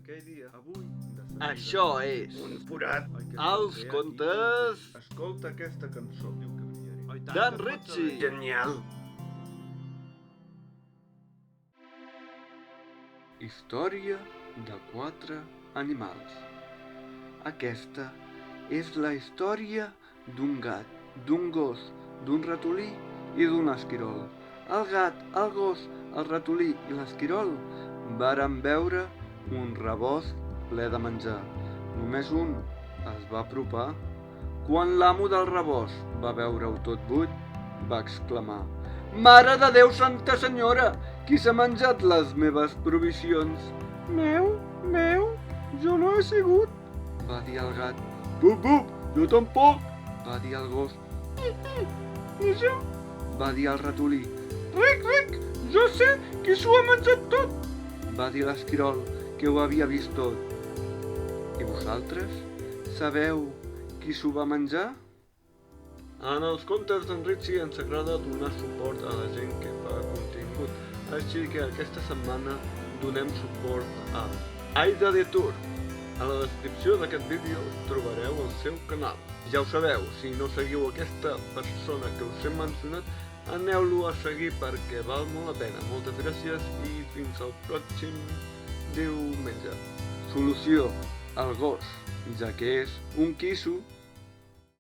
aquell dia, avui... Això és Un forat. Els contes Escolta aquesta cançó. d'en Ritchie. Genial. Història de 4 animals. Aquesta és la història d'un gat, d'un gos, d'un ratolí i d'un esquirol. El gat, el gos, el ratolí i l'esquirol varen veure un rebost ple de menjar. Només un es va apropar. Quan l'amo del rebost va veure-ho tot buit, va exclamar: «Mare de Déu, Santa Senyora! Qui s'ha menjat les meves provisions?» «Meu, jo no he sigut», va dir el gat. «Bup, bup, jo tampoc», va dir el gos. «I jo», va dir el ratolí. «Ric, jo sé qui s'ho ha menjat tot», va dir l'esquirol, que ho havia vist tot. «I vosaltres sabeu qui s'ho va menjar?» En els contes d'en Ritchie ens agrada donar suport a la gent que fa contingut, així que aquesta setmana donem suport a Aida de Tour. A la descripció d'aquest vídeo trobareu el seu canal. Ja ho sabeu, si no seguiu aquesta persona que us he mencionat, aneu-lo a seguir perquè val molt la pena. Moltes gràcies i fins al pròxim diumenge. Solució: el gos, ja que és un quisso.